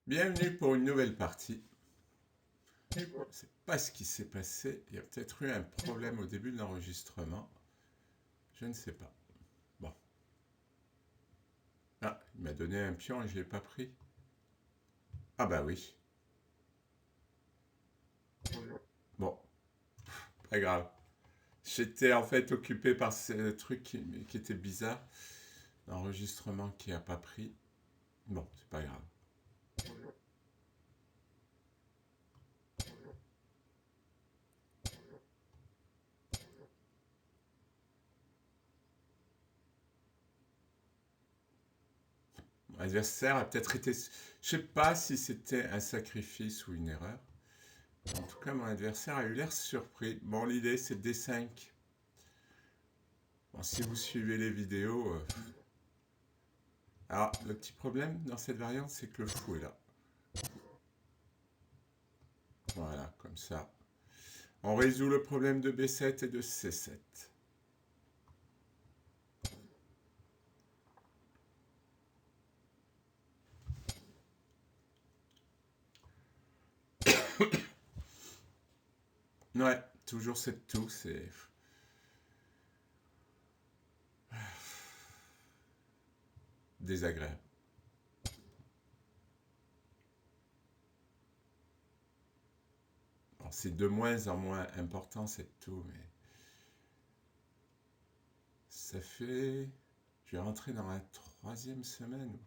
Bienvenue pour une nouvelle partie. Je ne sais pas ce qui s'est passé. Il y a peut-être eu un problème au début de l'enregistrement. Je ne sais pas. Bon. Ah, il m'a donné un pion et je ne l'ai pas pris. Ah bah oui. Bon, pas grave. J'étais en fait occupé par ce truc qui était bizarre. L'enregistrement qui n'a pas pris. Bon, c'est pas grave. Mon adversaire a peut-être été... Je sais pas si c'était un sacrifice ou une erreur. En tout cas, mon adversaire a eu l'air surpris. Bon, l'idée, c'est D5. Bon, si vous suivez les vidéos... Alors, le petit problème dans cette variante, c'est que le fou est là. Voilà, comme ça. On résout le problème de B7 et de C7. Ouais, toujours cette toux, c'est désagréable. Bon, c'est de moins en moins important cette toux, mais ça fait... Je vais rentrer dans la 3e semaine,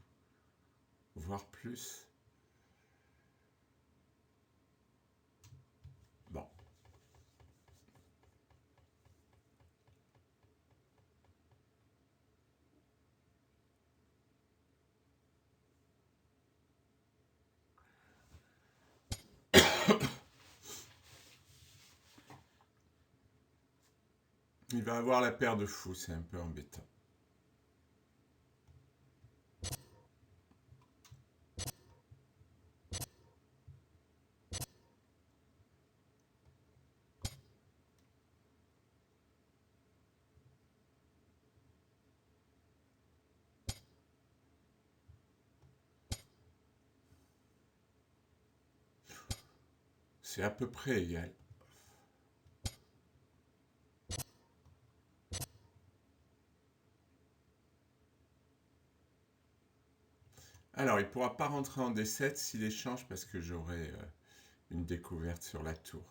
voire plus. Bon. Il va avoir la paire de fous, c'est un peu embêtant. C'est à peu près égal. Alors, il ne pourra pas rentrer en D7 s'il échange parce que j'aurai une découverte sur la tour.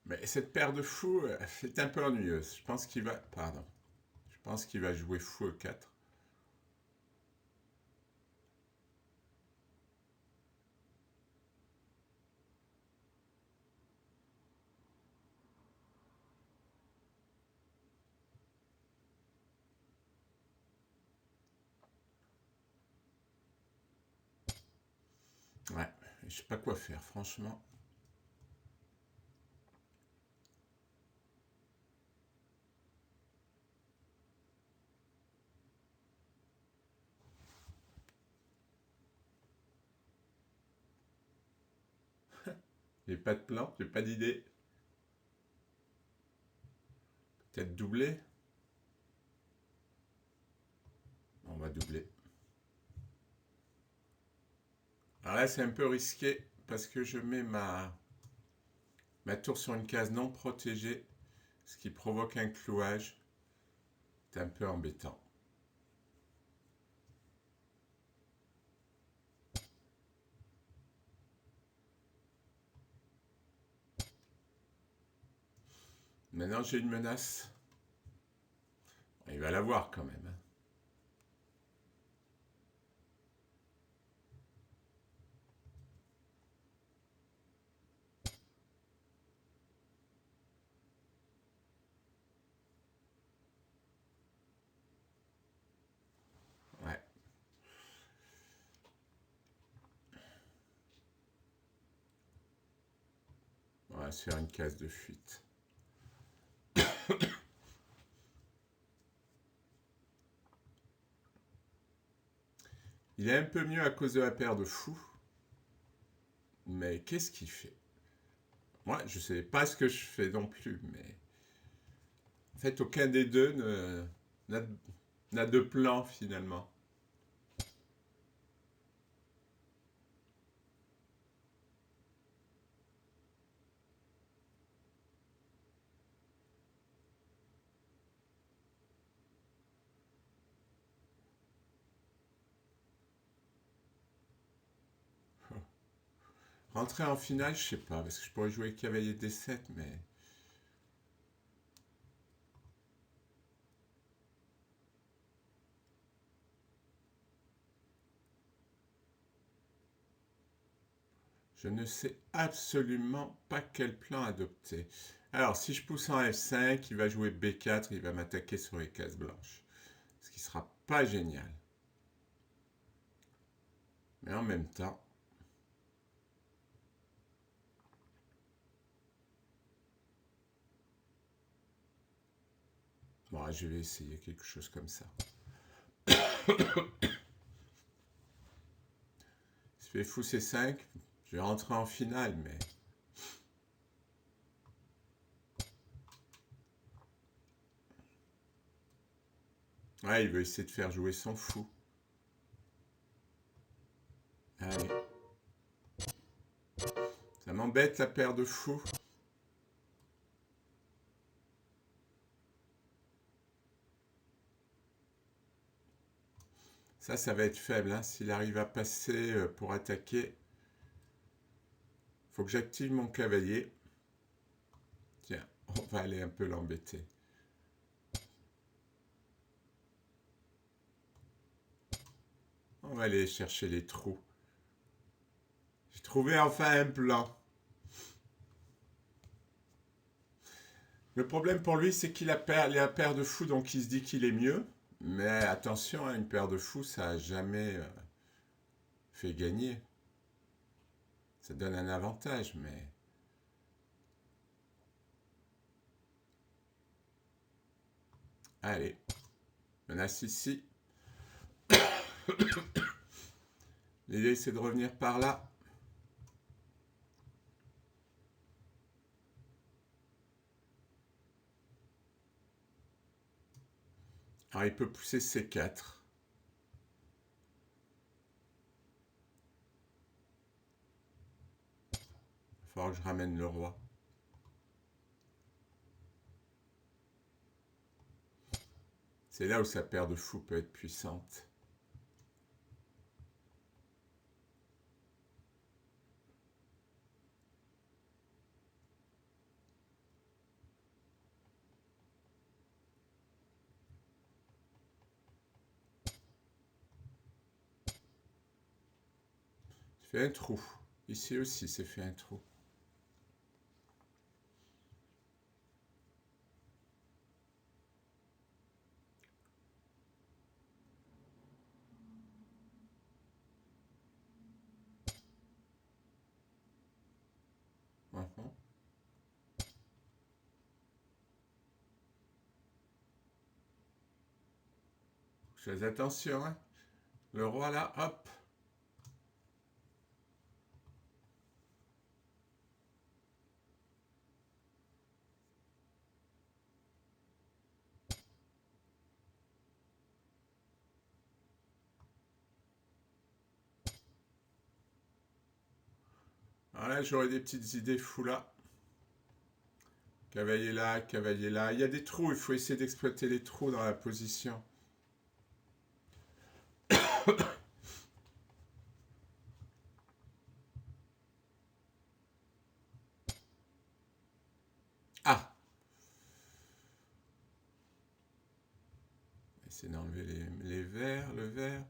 Mais cette paire de fous est un peu ennuyeuse. Je pense qu'il va... Pardon. Je pense qu'il va jouer fou E4. Ouais, je sais pas quoi faire, franchement. J'ai pas de plan, j'ai pas d'idée. Peut-être doubler. On va doubler. Alors là, c'est un peu risqué parce que je mets ma tour sur une case non protégée, ce qui provoque un clouage. C'est un peu embêtant. Maintenant, j'ai une menace. Il va l'avoir quand même. Ouais. On va se faire une case de fuite. Il est un peu mieux à cause de la paire de fous. Mais qu'est-ce qu'il fait? Moi, je sais pas ce que je fais non plus, mais en fait, aucun des deux n'a n'a de plan finalement. Rentrer en finale, je sais pas, parce que je pourrais jouer cavalier D7, mais je ne sais absolument pas quel plan adopter. Alors, si je pousse en F5, il va jouer B4, il va m'attaquer sur les cases blanches. Ce qui sera pas génial. Mais en même temps, bon, je vais essayer quelque chose comme ça. Si je fais fou C5, je vais rentrer en finale, mais ouais, il veut essayer de faire jouer son fou. Allez. Ça m'embête la paire de fous. Ça va être faible. Hein. S'il arrive à passer pour attaquer, faut que j'active mon cavalier. Tiens, on va aller un peu l'embêter. On va aller chercher les trous. J'ai trouvé enfin un plan. Le problème pour lui, c'est qu'il a la paire de fous, donc il se dit qu'il est mieux. Mais attention, hein, une paire de fous, ça n'a jamais fait gagner. Ça donne un avantage, mais... Allez, menace ici. L'idée, c'est de revenir par là. Alors, il peut pousser C4. Il va falloir que je ramène le roi. C'est là où sa paire de fous peut être puissante. C'est fait un trou. Ici aussi, c'est fait un trou. Uhum. Fais attention, hein. Le roi là, hop. Alors là, j'aurais des petites idées fous là. Cavalier là, cavalier là. Il y a des trous, il faut essayer d'exploiter les trous dans la position. Ah! Essayer d'enlever les verts, le vert.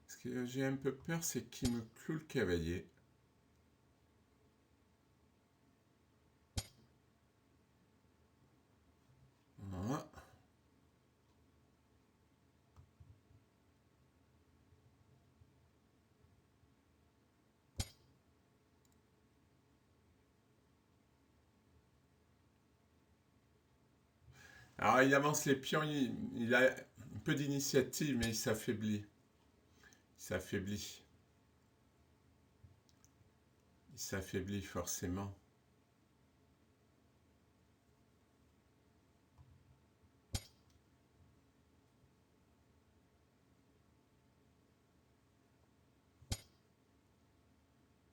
Ce que j'ai un peu peur, c'est qu'il me cloue le cavalier. Voilà. Alors il avance les pions, il a un peu d'initiative, mais il s'affaiblit. Il s'affaiblit. Il s'affaiblit forcément.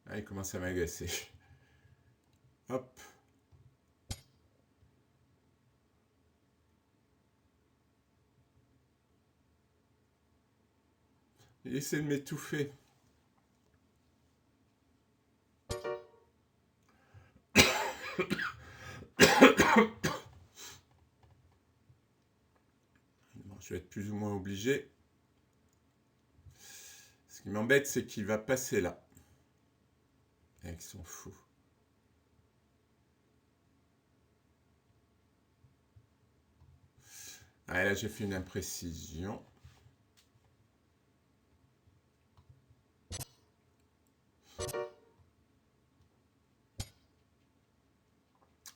Ah, il commence à m'agacer. Hop. Il essaie de m'étouffer. Bon, je vais être plus ou moins obligé. Ce qui m'embête, c'est qu'il va passer là. Avec son fou. Ah, là, j'ai fait une imprécision.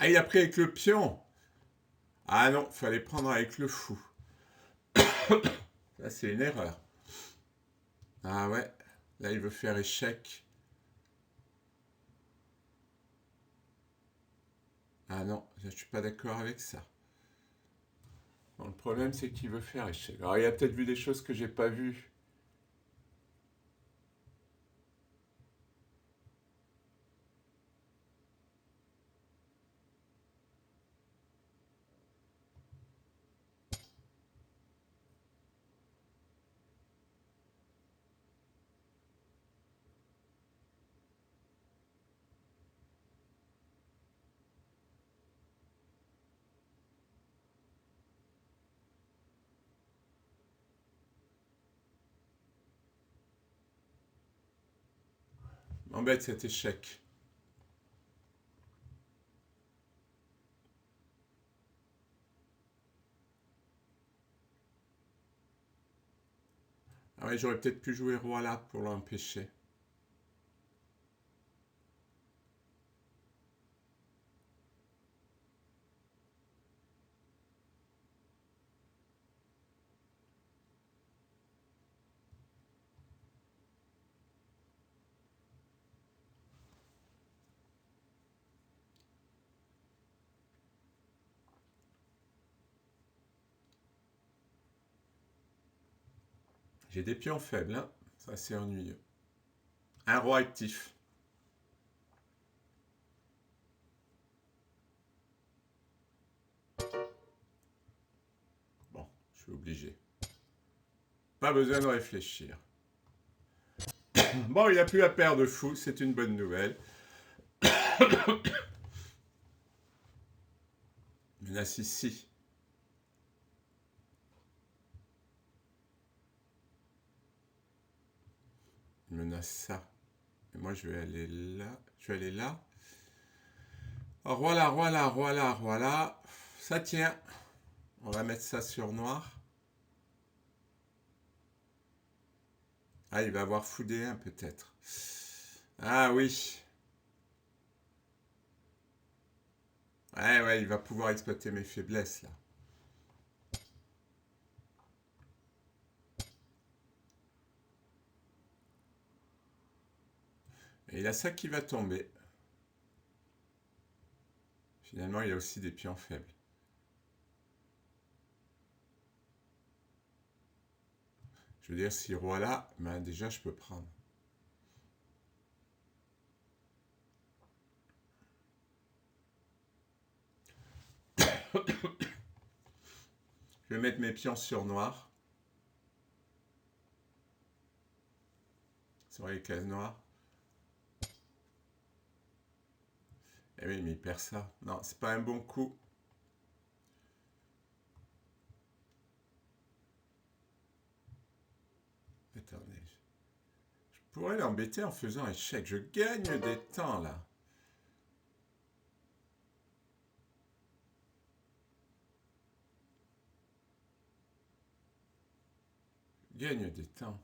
Ah, il a pris avec le pion. Ah non, fallait prendre avec le fou. Ça, c'est une erreur. Ah ouais, là, il veut faire échec. Ah non, je suis pas d'accord avec ça. Bon, le problème, c'est qu'il veut faire échec. Alors, il a peut-être vu des choses que j'ai pas vues. M'embête cet échec. Ah ouais, j'aurais peut-être pu jouer roi là pour l'empêcher. J'ai des pions faibles, hein. Ça, c'est ennuyeux. Un roi actif. Bon, je suis obligé. Pas besoin de réfléchir. Bon, il n'y a plus à perdre de fou, c'est une bonne nouvelle. Menace ici. Menace ça. Et moi, je vais aller là. Je vais aller là. Oh, roi là, roi là, roi là, roi là. Ça tient. On va mettre ça sur noir. Ah, il va avoir fou D1 peut-être. Ah oui. Ouais, ouais, il va pouvoir exploiter mes faiblesses là. Et il a ça qui va tomber. Finalement, il a aussi des pions faibles. Je veux dire, si roi là, ben déjà je peux prendre. Je vais mettre mes pions sur noir. Sur les cases noires. Eh oui, mais il perd ça. Non, c'est pas un bon coup. Attendez. Je pourrais l'embêter en faisant échec. Je gagne des temps là. Je gagne des temps.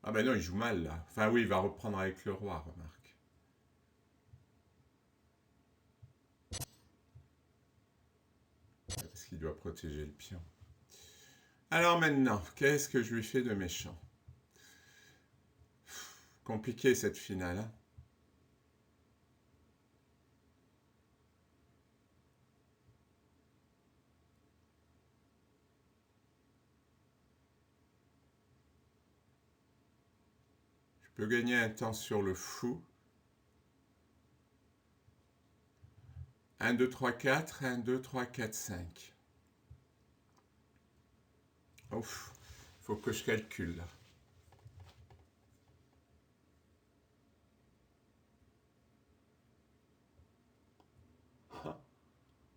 Ah ben non, il joue mal là. Enfin oui, il va reprendre avec le roi, remarque. Parce qu'il doit protéger le pion. Alors maintenant, qu'est-ce que je lui fais de méchant? Compliqué cette finale, hein. Je peux gagner un temps sur le fou. 1, 2, 3, 4, 1, 2, 3, 4, 5. Ouf, faut que je calcule là.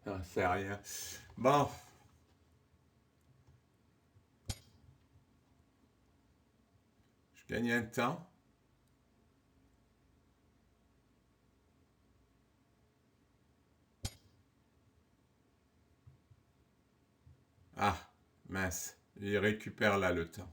Ah, c'est rien. Bon, je gagne un temps. Ah, mince, il récupère là le temps.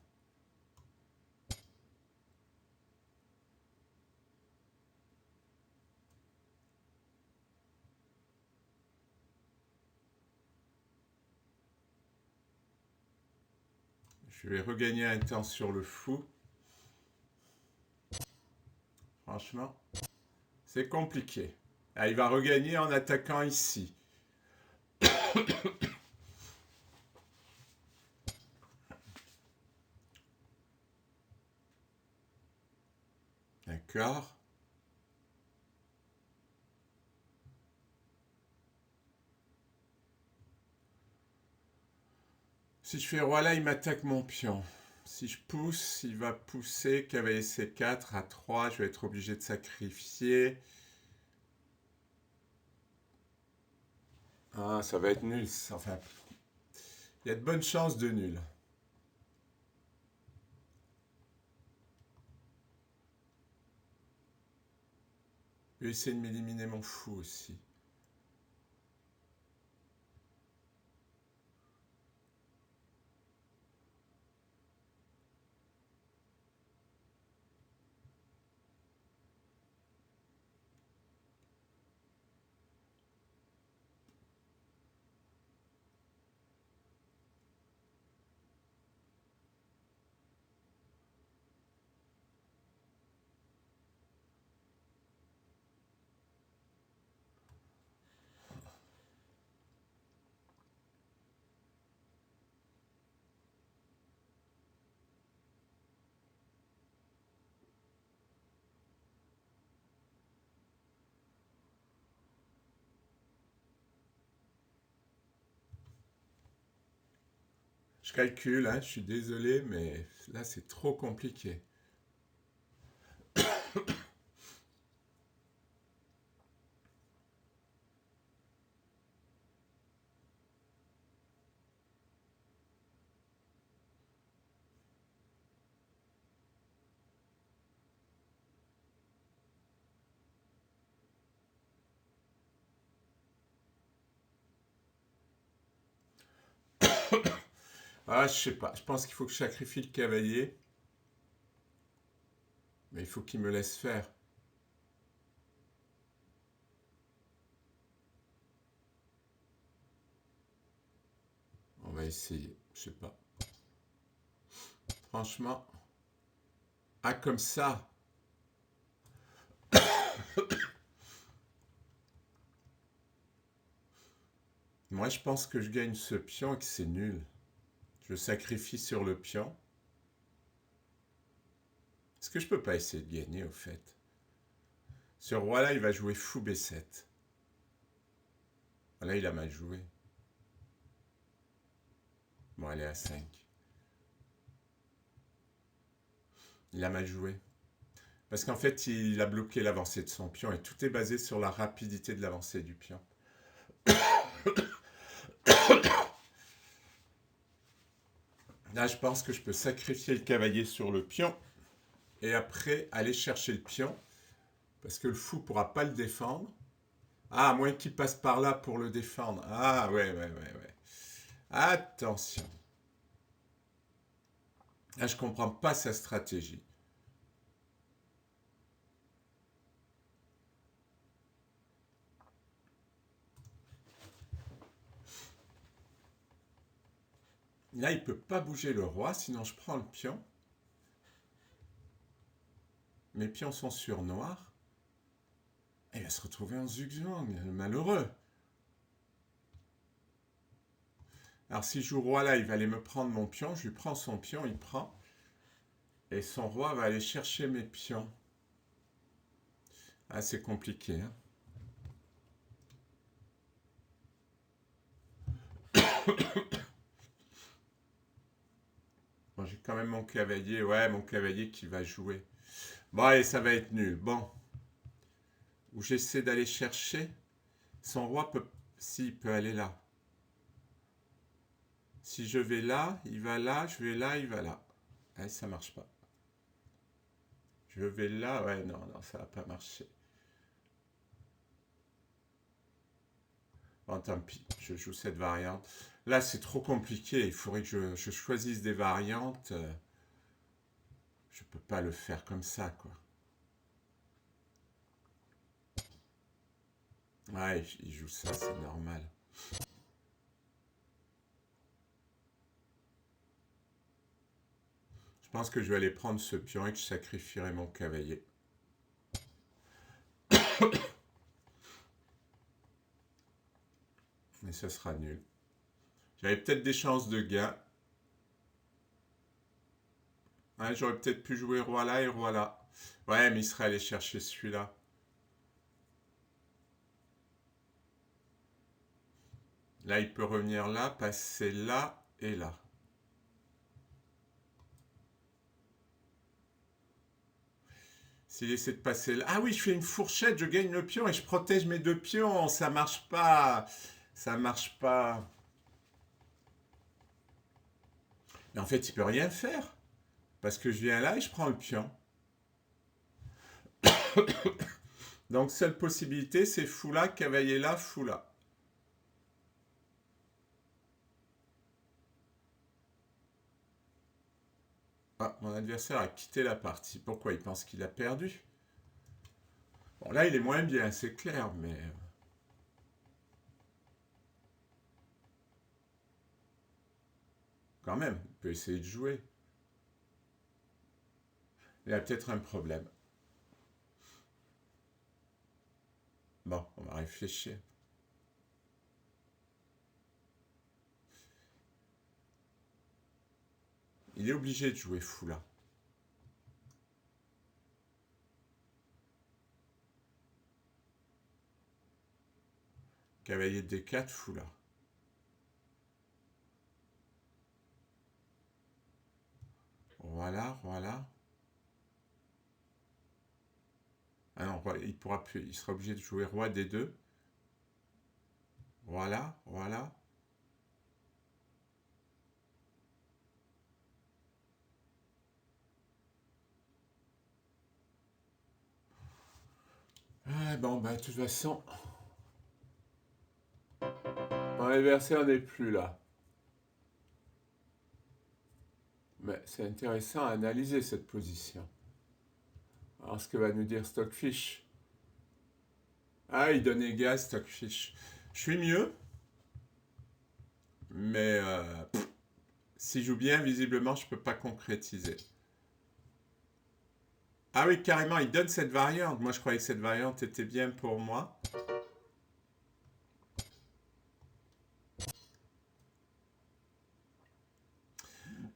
Je vais regagner un temps sur le fou. Franchement, c'est compliqué. Ah, il va regagner en attaquant ici. D'accord. Si je fais roi là, il m'attaque mon pion. Si je pousse, il va pousser cavalier C4 à 3. Je vais être obligé de sacrifier. Ah, ça va être nul. Enfin, il y a de bonnes chances de nul. Je vais essayer de m'éliminer mon fou aussi. Je calcule, hein, je suis désolé, mais là c'est trop compliqué. Ah, je sais pas. Je pense qu'il faut que je sacrifie le cavalier. Mais il faut qu'il me laisse faire. On va essayer. Je sais pas. Franchement. Ah, comme ça. Moi, je pense que je gagne ce pion et que c'est nul. Je sacrifie sur le pion. Est-ce que je peux pas essayer de gagner au fait? Ce roi-là, il va jouer fou B7. Là, il a mal joué. Bon, elle est à 5. Il a mal joué. Parce qu'en fait, il a bloqué l'avancée de son pion et tout est basé sur la rapidité de l'avancée du pion. Là, je pense que je peux sacrifier le cavalier sur le pion et après aller chercher le pion parce que le fou ne pourra pas le défendre. Ah, à moins qu'il passe par là pour le défendre. Ah, ouais. Attention. Là, je comprends pas sa stratégie. Là, il ne peut pas bouger le roi, sinon je prends le pion. Mes pions sont sur noir. Et il va se retrouver en zugzwang, le malheureux. Alors si je joue roi là, il va aller me prendre mon pion. Je lui prends son pion, il prend. Et son roi va aller chercher mes pions. Ah, c'est compliqué, hein. Bon, j'ai quand même mon cavalier. Ouais, mon cavalier qui va jouer. Bon, allez, ça va être nul. Bon. Où j'essaie d'aller chercher. Son roi peut... S'il peut aller là. Si je vais là, il va là. Je vais là, il va là. Allez, ça marche pas. Je vais là. Ouais, non, non, ça va pas marcher. Bon, tant pis. Je joue cette variante. Là, c'est trop compliqué. Il faudrait que je choisisse des variantes. Je peux pas le faire comme ça, quoi. Ouais, il joue ça, c'est normal. Je pense que je vais aller prendre ce pion et que je sacrifierai mon cavalier. Mais ça sera nul. J'avais peut-être des chances de gain. Ouais, j'aurais peut-être pu jouer roi là et roi là. Ouais, mais il serait allé chercher celui-là. Là, il peut revenir là, passer là et là. S'il essaie de passer là... Ah oui, je fais une fourchette, je gagne le pion et je protège mes deux pions. Ça marche pas. Ça marche pas. Mais en fait, il peut rien faire. Parce que je viens là et je prends le pion. Donc, seule possibilité, c'est fou là, cavalier là, fou là. Ah, mon adversaire a quitté la partie. Pourquoi? Il pense qu'il a perdu. Bon, là, il est moins bien, c'est clair, mais... Quand même, il peut essayer de jouer. Il a peut-être un problème. Bon, on va réfléchir. Il est obligé de jouer fou là. Cavalier de D4, fou là. Voilà, voilà. Ah non, il pourra plus. Il sera obligé de jouer roi D2. Voilà, voilà. Ah, bon, bah, de toute façon, mon adversaire n'est plus là. Mais c'est intéressant à analyser cette position. Alors, ce que va nous dire Stockfish. Ah, il donne égal Stockfish. Je suis mieux, mais s'il joue bien, visiblement, je ne peux pas concrétiser. Ah oui, carrément, il donne cette variante. Moi, je croyais que cette variante était bien pour moi.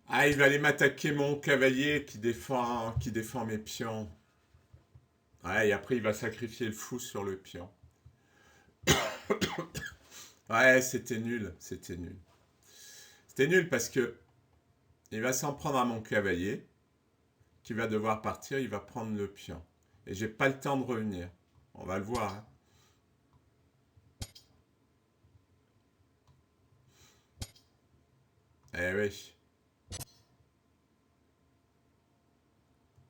Ah, il va aller m'attaquer mon cavalier qui défend mes pions. Ouais, et après, il va sacrifier le fou sur le pion. Ouais, c'était nul, c'était nul. C'était nul parce que il va s'en prendre à mon cavalier, qui va devoir partir, il va prendre le pion. Et j'ai pas le temps de revenir. On va le voir, hein. Eh oui.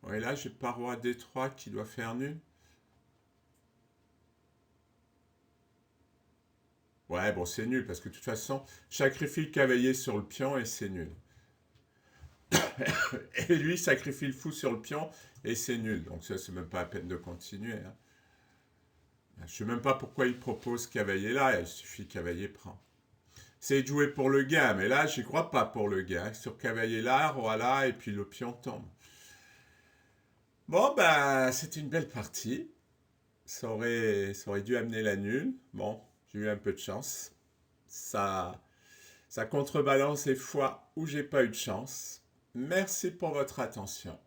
Bon, et là, j'ai pas roi D3 qui doit faire nul. Ouais, bon, c'est nul parce que de toute façon, je sacrifie le cavalier sur le pion et c'est nul. Et lui sacrifie le fou sur le pion et c'est nul. Donc ça, c'est même pas la peine de continuer, hein. Je sais même pas pourquoi il propose cavalier là. Il suffit cavalier prend. c'est de jouer pour le gain, mais là, j'y crois pas pour le gain. Sur cavalier l'art, voilà, et puis le pion tombe. Bon, ben, c'était une belle partie. Ça aurait dû amener la nulle. Bon, j'ai eu un peu de chance. Ça, ça contrebalance les fois où j'ai pas eu de chance. Merci pour votre attention.